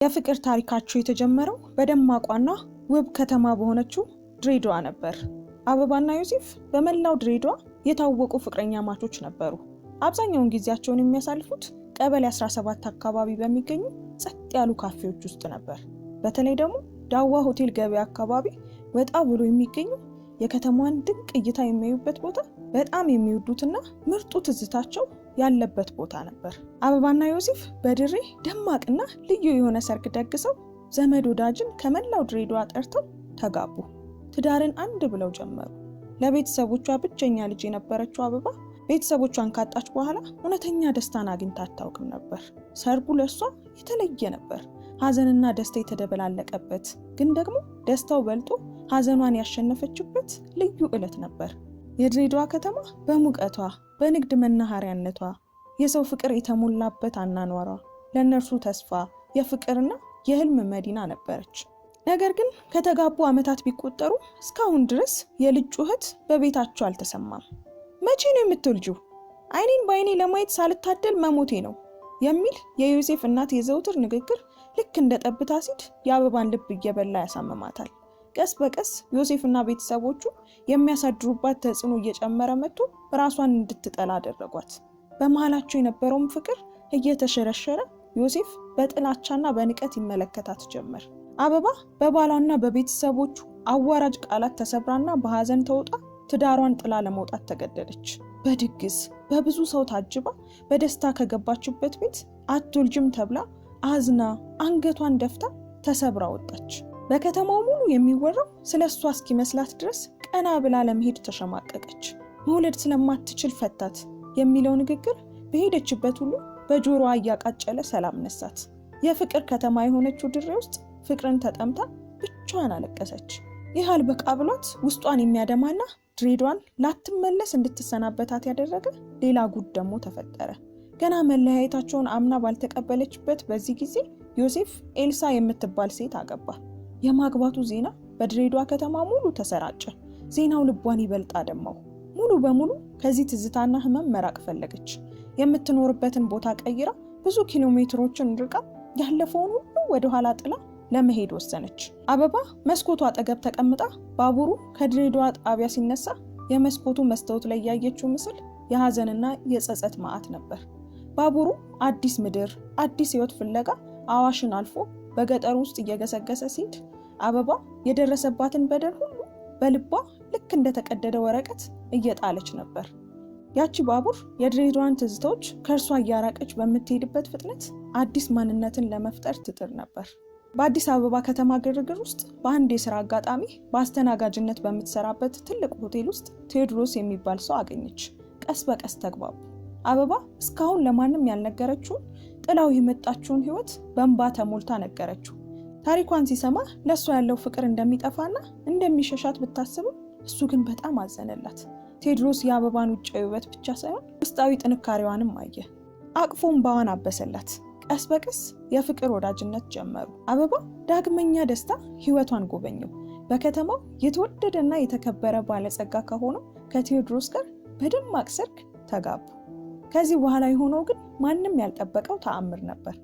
የፍቅር ታሪካቸው የተጀመረው በደማቋና ውብ ከተማ በሆነችው ድሬዳዋ ነበር። አበባና ዮሴፍ በመላው ድሬዳዋ የታወቁ ፍቅረኛ ማቾች ነበሩ። አብዛኛውን ጊዜያቸውን የሚያሳልፉት ቀበሌ 17 አካባቢ በሚገኙ ጸጥ ያሉ ካፌዎች ውስጥ ነበር። በተለይ ደግሞ ዳዋ ሆቴል ገበያ አካባቢ ወጣ ብሎ የሚገኙ የከተማዋን ድንቅ እይታ የሚያዩበት ቦታ በጣም የሚወዱትና ምርጡ ትዝታቸው ያለበት ቦታ ነበር። አበባና ዮሴፍ በድሬ ደማቅና ልዩ የሆነ ሰርግ ደግሰው ዘመድ ወዳጅን ከመላው ድሬዳዋ ጠርተው ተጋቡ። ትዳርን አንድ ብለው ጀመሩ። ለቤተሰቦቿ ብቸኛ ልጅ የነበረችው አበባ ቤተሰቦቿን ካጣች በኋላ እውነተኛ ደስታን አግኝታ አታውቅም ነበር። ሰርጉ ለሷ የተለየ ነበር። ሐዘንና ደስታ የተደበላለቀበት፣ ግን ደግሞ ደስታው በልጦ ሐዘኗን ያሸነፈችበት ልዩ ዕለት ነበር። የድሬዳዋ ከተማ በሙቀቷ፣ በንግድ መናኸሪያነቷ፣ የሰው ፍቅር የተሞላበት አኗኗሯ ለእነርሱ ተስፋ፣ የፍቅርና የህልም መዲና ነበረች። ነገር ግን ከተጋቡ ዓመታት ቢቆጠሩ እስካሁን ድረስ የልጅ ጩኸት በቤታቸው አልተሰማም። መቼ ነው የምትወልጂው? አይኔን በአይኔ ለማየት ሳልታደል መሞቴ ነው የሚል የዮሴፍ እናት የዘውትር ንግግር ልክ እንደ ጠብታ ሲድ የአበባን ልብ እየበላ ያሳምማታል። ቀስ በቀስ ዮሴፍና ቤተሰቦቹ የሚያሳድሩባት ተጽዕኖ እየጨመረ መጥቶ ራሷን እንድትጠላ አደረጓት። በመሃላቸው የነበረውን ፍቅር እየተሸረሸረ ዮሴፍ በጥላቻና በንቀት ይመለከታት ጀመር። አበባ በባሏና በቤተሰቦቹ አዋራጅ ቃላት ተሰብራና በሐዘን ተውጣ ትዳሯን ጥላ ለመውጣት ተገደደች። በድግስ በብዙ ሰው ታጅባ በደስታ ከገባችበት ቤት አትወልጅም ተብላ አዝና አንገቷን ደፍታ ተሰብራ ወጣች። በከተማው ሙሉ የሚወራው ስለሷ እስኪመስላት ድረስ ቀና ብላ ለመሄድ ተሸማቀቀች። መውለድ ስለማትችል ፈታት የሚለው ንግግር በሄደችበት ሁሉ በጆሮዋ እያቃጨለ ሰላም ነሳት። የፍቅር ከተማ የሆነችው ድሬ ውስጥ ፍቅርን ተጠምታ ብቻዋን አለቀሰች። ይህ አልበቃ ብሏት ውስጧን የሚያደማና ድሬዳዋን ላትመለስ እንድትሰናበታት ያደረገ ሌላ ጉድ ደግሞ ተፈጠረ። ገና መለያየታቸውን አምና ባልተቀበለችበት በዚህ ጊዜ ዮሴፍ ኤልሳ የምትባል ሴት አገባ። የማግባቱ ዜና በድሬዳዋ ከተማ ሙሉ ተሰራጨ። ዜናው ልቧን ይበልጥ አደማው። ሙሉ በሙሉ ከዚህ ትዝታና ህመም መራቅ ፈለገች። የምትኖርበትን ቦታ ቀይራ ብዙ ኪሎ ሜትሮችን ርቃ ያለፈውን ሁሉ ወደ ኋላ ጥላ ለመሄድ ወሰነች። አበባ መስኮቱ አጠገብ ተቀምጣ ባቡሩ ከድሬዳዋ ጣቢያ ሲነሳ የመስኮቱ መስታወት ላይ ያየችው ምስል የሐዘንና የጸጸት ማዕት ነበር። ባቡሩ አዲስ ምድር፣ አዲስ ህይወት ፍለጋ አዋሽን አልፎ በገጠር ውስጥ እየገሰገሰ ሲሄድ አበባ የደረሰባትን በደል ሁሉ በልቧ ልክ እንደተቀደደ ወረቀት እየጣለች ነበር። ያቺ ባቡር የድሬዳዋን ትዝታዎች ከእርሷ እያራቀች በምትሄድበት ፍጥነት አዲስ ማንነትን ለመፍጠር ትጥር ነበር። በአዲስ አበባ ከተማ ግርግር ውስጥ በአንድ የሥራ አጋጣሚ በአስተናጋጅነት በምትሰራበት ትልቅ ሆቴል ውስጥ ቴዎድሮስ የሚባል ሰው አገኘች። ቀስ በቀስ ተግባቡ። አበባ እስካሁን ለማንም ያልነገረችውን ጥላው የመጣችውን ህይወት በእንባ ተሞልታ ነገረችው። ታሪኳን ሲሰማ ለእሷ ያለው ፍቅር እንደሚጠፋና እንደሚሸሻት ብታስብም እሱ ግን በጣም አዘነላት። ቴዎድሮስ የአበባን ውጫዊ ውበት ብቻ ሳይሆን ውስጣዊ ጥንካሬዋንም አየ። አቅፎ እንባዋን አበሰላት። ቀስ በቀስ የፍቅር ወዳጅነት ጀመሩ። አበባ ዳግመኛ ደስታ ህይወቷን ጎበኘው። በከተማው የተወደደና የተከበረ ባለጸጋ ከሆነው ከቴዎድሮስ ጋር በደማቅ ሰርግ ተጋቡ። ከዚህ በኋላ የሆነው ግን ማንም ያልጠበቀው ተአምር ነበር።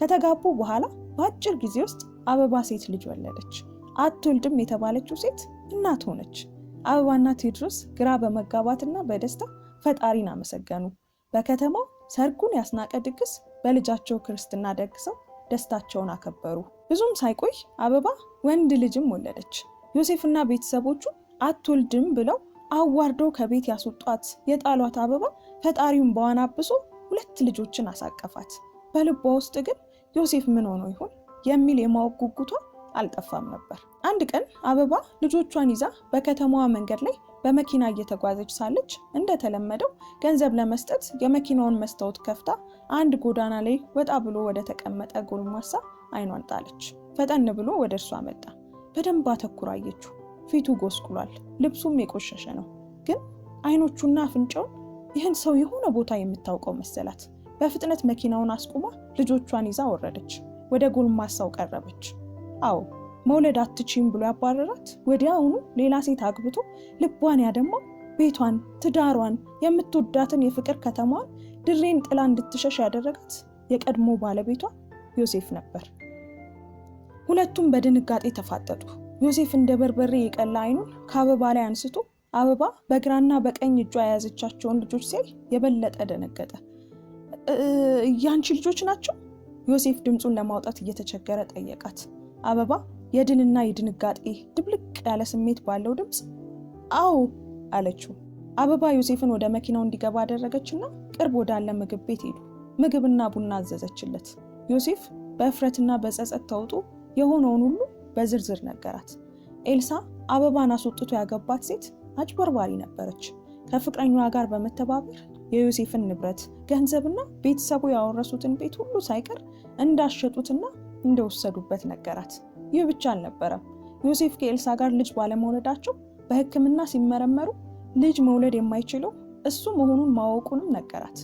ከተጋቡ በኋላ በአጭር ጊዜ ውስጥ አበባ ሴት ልጅ ወለደች። አትወልድም የተባለችው ሴት እናት ሆነች። አበባና ቴዎድሮስ ግራ በመጋባትና በደስታ ፈጣሪን አመሰገኑ። በከተማው ሰርጉን ያስናቀ ድግስ በልጃቸው ክርስትና ደግሰው ደስታቸውን አከበሩ። ብዙም ሳይቆይ አበባ ወንድ ልጅም ወለደች። ዮሴፍና ቤተሰቦቹ አትወልድም ብለው አዋርደው ከቤት ያስወጧት የጣሏት አበባ ፈጣሪውን በዋና አብሶ 2 ልጆችን አሳቀፋት። በልቧ ውስጥ ግን ዮሴፍ ምን ሆኖ ይሆን የሚል የማወቅ ጉጉቷ አልጠፋም ነበር። አንድ ቀን አበባ ልጆቿን ይዛ በከተማዋ መንገድ ላይ በመኪና እየተጓዘች ሳለች እንደተለመደው ገንዘብ ለመስጠት የመኪናውን መስታወት ከፍታ አንድ ጎዳና ላይ ወጣ ብሎ ወደ ተቀመጠ ጎልማሳ አይኗን ጣለች። ፈጠን ብሎ ወደ እርሷ መጣ። በደንብ አተኩራ አየችው። ፊቱ ጎስቁሏል፣ ልብሱም የቆሸሸ ነው። ግን አይኖቹና አፍንጫው ይህን ሰው የሆነ ቦታ የምታውቀው መሰላት። በፍጥነት መኪናውን አስቁማ ልጆቿን ይዛ ወረደች። ወደ ጎልማሳው ቀረበች። አዎ መውለድ አትችይም ብሎ ያባረራት ወዲያውኑ ሌላ ሴት አግብቶ ልቧን ያደማው ቤቷን፣ ትዳሯን፣ የምትወዳትን የፍቅር ከተማዋን ድሬን ጥላ እንድትሸሽ ያደረጋት የቀድሞ ባለቤቷ ዮሴፍ ነበር። ሁለቱም በድንጋጤ ተፋጠጡ። ዮሴፍ እንደ በርበሬ የቀላ አይኑን ከአበባ ላይ አንስቶ አበባ በግራና በቀኝ እጇ የያዘቻቸውን ልጆች ሲያይ የበለጠ ደነገጠ። ያንቺ ልጆች ናቸው? ዮሴፍ ድምፁን ለማውጣት እየተቸገረ ጠየቃት። አበባ የድልና የድንጋጤ ድብልቅ ያለ ስሜት ባለው ድምፅ አዎ አለችው። አበባ ዮሴፍን ወደ መኪናው እንዲገባ አደረገችና ቅርብ ወዳለ ምግብ ቤት ሄዱ። ምግብና ቡና አዘዘችለት። ዮሴፍ በእፍረትና በጸጸት ተውጦ የሆነውን ሁሉ በዝርዝር ነገራት። ኤልሳ አበባን አስወጥቶ ያገባት ሴት አጭበርባሪ ነበረች። ከፍቅረኛዋ ጋር በመተባበር የዮሴፍን ንብረት፣ ገንዘብና ቤተሰቡ ያወረሱትን ቤት ሁሉ ሳይቀር እንዳሸጡትና እንደወሰዱበት ነገራት። ይህ ብቻ አልነበረም። ዮሴፍ ከኤልሳ ጋር ልጅ ባለመውለዳቸው በሕክምና ሲመረመሩ ልጅ መውለድ የማይችለው እሱ መሆኑን ማወቁንም ነገራት።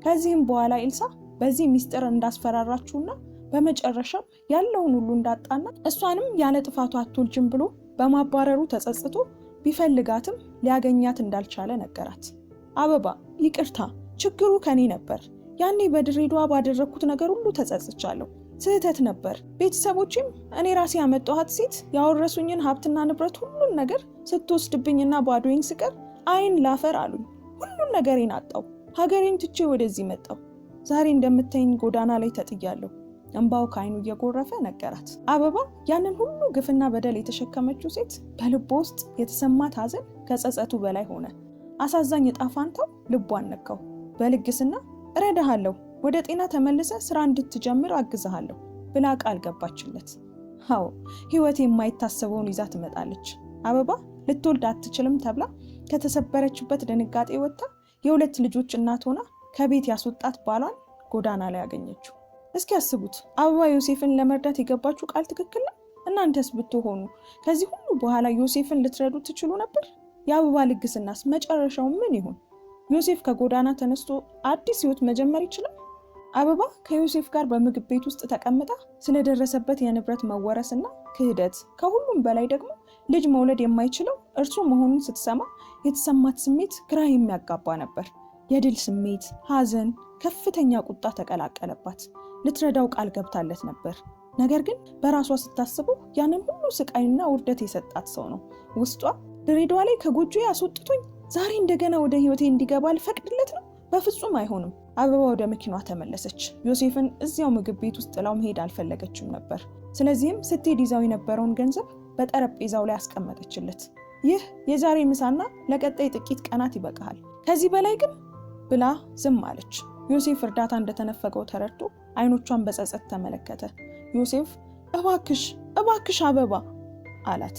ከዚህም በኋላ ኤልሳ በዚህ ሚስጥር እንዳስፈራራችውና በመጨረሻም ያለውን ሁሉ እንዳጣና እሷንም ያለ ጥፋቷ አትወልጅም ብሎ በማባረሩ ተጸጽቶ ቢፈልጋትም ሊያገኛት እንዳልቻለ ነገራት። አበባ ይቅርታ፣ ችግሩ ከኔ ነበር። ያኔ በድሬዳዋ ባደረኩት ነገር ሁሉ ተጸጽቻለሁ። ስህተት ነበር። ቤተሰቦችም እኔ ራሴ ያመጣኋት ሴት ያወረሱኝን ሀብትና ንብረት ሁሉን ነገር ስትወስድብኝና ባዶኝ ስቀር አይን ላፈር አሉኝ። ሁሉን ነገሬን አጣው። ሀገሬን ትቼ ወደዚህ መጣው። ዛሬ እንደምታይኝ ጎዳና ላይ ተጥያለሁ። እንባው ከአይኑ እየጎረፈ ነገራት። አበባ ያንን ሁሉ ግፍና በደል የተሸከመችው ሴት በልቧ ውስጥ የተሰማት ሐዘን ከጸጸቱ በላይ ሆነ። አሳዛኝ ዕጣ ፋንታው ልቧን ነካው። በልግስና እረዳሃለሁ፣ ወደ ጤና ተመልሰ ስራ እንድትጀምር አግዛሃለሁ ብላ ቃል ገባችለት። አዎ ህይወት የማይታሰበውን ይዛ ትመጣለች። አበባ ልትወልድ አትችልም ተብላ ከተሰበረችበት ድንጋጤ ወጥታ የሁለት ልጆች እናት ሆና ከቤት ያስወጣት ባሏን ጎዳና ላይ አገኘችው። እስኪ አስቡት፣ አበባ ዮሴፍን ለመርዳት የገባችው ቃል ትክክል ነው? እናንተስ ብትሆኑ ከዚህ ሁሉ በኋላ ዮሴፍን ልትረዱ ትችሉ ነበር? የአበባ ልግስናስ መጨረሻው ምን ይሆን? ዮሴፍ ከጎዳና ተነስቶ አዲስ ህይወት መጀመር ይችላል? አበባ ከዮሴፍ ጋር በምግብ ቤት ውስጥ ተቀምጣ ስለደረሰበት የንብረት መወረስና ክህደት፣ ከሁሉም በላይ ደግሞ ልጅ መውለድ የማይችለው እርሱ መሆኑን ስትሰማ የተሰማት ስሜት ግራ የሚያጋባ ነበር። የድል ስሜት፣ ሐዘን፣ ከፍተኛ ቁጣ ተቀላቀለባት። ልትረዳው ቃል ገብታለት ነበር። ነገር ግን በራሷ ስታስበው ያንን ሁሉ ስቃይና ውርደት የሰጣት ሰው ነው። ውስጧ ድሬዳዋ ላይ ከጎጆ ያስወጥቶኝ ዛሬ እንደገና ወደ ህይወቴ እንዲገባ ልፈቅድለት ነው? በፍጹም አይሆንም። አበባ ወደ መኪናዋ ተመለሰች። ዮሴፍን እዚያው ምግብ ቤት ውስጥ ጥላው መሄድ አልፈለገችም ነበር። ስለዚህም ስትሄድ ይዛው የነበረውን ገንዘብ በጠረጴዛው ላይ አስቀመጠችለት። ይህ የዛሬ ምሳና ለቀጣይ ጥቂት ቀናት ይበቃሃል፣ ከዚህ በላይ ግን ብላ ዝም አለች። ዮሴፍ እርዳታ እንደተነፈገው ተረድቶ አይኖቿን በጸጸት ተመለከተ። ዮሴፍ እባክሽ እባክሽ አበባ አላት።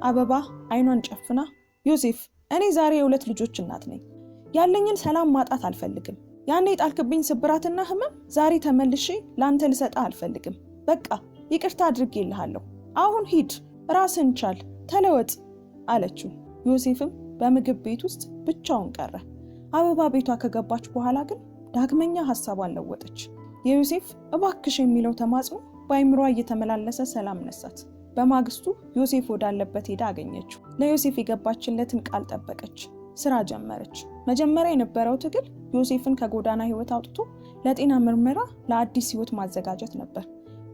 አበባ አይኗን ጨፍና ዮሴፍ እኔ ዛሬ የሁለት ልጆች እናት ነኝ። ያለኝን ሰላም ማጣት አልፈልግም። ያኔ ጣልክብኝ ስብራትና ህመም ዛሬ ተመልሼ ላንተ ልሰጣ አልፈልግም። በቃ ይቅርታ አድርጌልሃለሁ። አሁን ሂድ፣ ራስን ቻል፣ ተለወጥ አለችው። ዮሴፍም በምግብ ቤት ውስጥ ብቻውን ቀረ። አበባ ቤቷ ከገባች በኋላ ግን ዳግመኛ ሐሳቧን ለወጠች። የዮሴፍ እባክሽ የሚለው ተማጽኖ በአይምሯ እየተመላለሰ ሰላም ነሳት። በማግስቱ ዮሴፍ ወዳለበት ሄዳ አገኘችው። ለዮሴፍ የገባችለትን ቃል ጠበቀች። ስራ ጀመረች። መጀመሪያ የነበረው ትግል ዮሴፍን ከጎዳና ህይወት አውጥቶ ለጤና ምርመራ፣ ለአዲስ ህይወት ማዘጋጀት ነበር።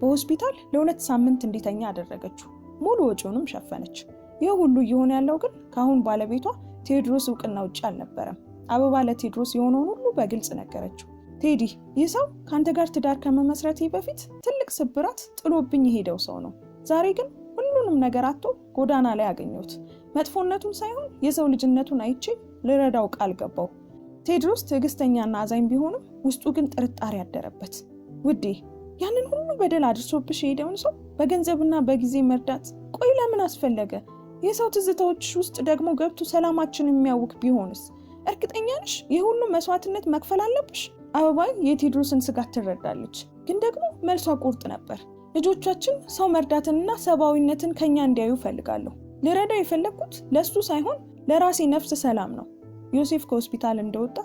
በሆስፒታል ለ2 ሳምንት እንዲተኛ አደረገችው። ሙሉ ወጪውንም ሸፈነች። ይህ ሁሉ እየሆነ ያለው ግን ከአሁን ባለቤቷ ቴዎድሮስ እውቅና ውጭ አልነበረም። አበባ ለቴዎድሮስ የሆነውን ሁሉ በግልጽ ነገረችው። ቴዲ፣ ይህ ሰው ከአንተ ጋር ትዳር ከመመስረቴ በፊት ትልቅ ስብራት ጥሎብኝ የሄደው ሰው ነው። ዛሬ ግን ሁሉንም ነገር አጥቶ ጎዳና ላይ አገኘሁት። መጥፎነቱን ሳይሆን የሰው ልጅነቱን አይቼ ልረዳው ቃል ገባው። ቴዎድሮስ ትዕግስተኛና አዛኝ ቢሆንም ውስጡ ግን ጥርጣሬ ያደረበት። ውዴ፣ ያንን ሁሉ በደል አድርሶብሽ የሄደውን ሰው በገንዘብና በጊዜ መርዳት ቆይ ለምን አስፈለገ? የሰው ትዝታዎች ውስጥ ደግሞ ገብቶ ሰላማችን የሚያውክ ቢሆንስ? እርግጠኛ ነሽ ይህ ሁሉ መስዋዕትነት መክፈል አለብሽ? አበባ የቴዎድሮስን ስጋት ትረዳለች፣ ግን ደግሞ መልሷ ቁርጥ ነበር። ልጆቻችን ሰው መርዳትንና ሰብአዊነትን ከኛ እንዲያዩ ፈልጋለሁ። ልረዳ የፈለግኩት ለሱ ሳይሆን ለራሴ ነፍስ ሰላም ነው። ዮሴፍ ከሆስፒታል እንደወጣ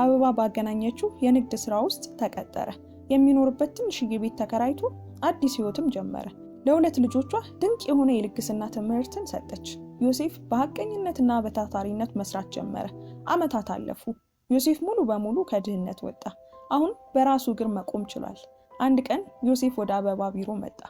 አበባ ባገናኘችው የንግድ ስራ ውስጥ ተቀጠረ። የሚኖርበት ትንሽዬ ቤት ተከራይቶ አዲስ ህይወትም ጀመረ። ለሁለት ልጆቿ ድንቅ የሆነ የልግስና ትምህርትን ሰጠች። ዮሴፍ በሐቀኝነትና በታታሪነት መስራት ጀመረ። ዓመታት አለፉ። ዮሴፍ ሙሉ በሙሉ ከድህነት ወጣ። አሁን በራሱ እግር መቆም ችሏል። አንድ ቀን ዮሴፍ ወደ አበባ ቢሮ መጣ።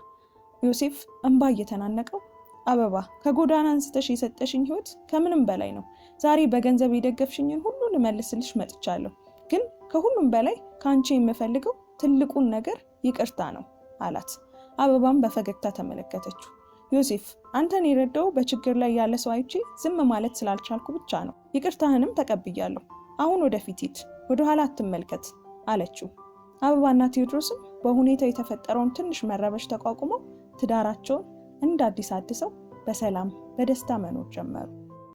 ዮሴፍ እንባ እየተናነቀው አበባ ከጎዳና አንስተሽ የሰጠሽኝ ህይወት ከምንም በላይ ነው። ዛሬ በገንዘብ የደገፍሽኝን ሁሉ ልመልስልሽ መጥቻለሁ። ግን ከሁሉም በላይ ከአንቺ የምፈልገው ትልቁን ነገር ይቅርታ ነው አላት። አበባም በፈገግታ ተመለከተችው። ዮሴፍ አንተን የረዳው በችግር ላይ ያለ ሰው አይቼ ዝም ማለት ስላልቻልኩ ብቻ ነው። ይቅርታህንም ተቀብያለሁ። አሁን ወደፊት ሂድ፣ ወደኋላ አትመልከት አለችው። አበባና ቴዎድሮስም በሁኔታው የተፈጠረውን ትንሽ መረበሽ ተቋቁመው ትዳራቸውን እንደ አዲስ አድሰው በሰላም በደስታ መኖር ጀመሩ።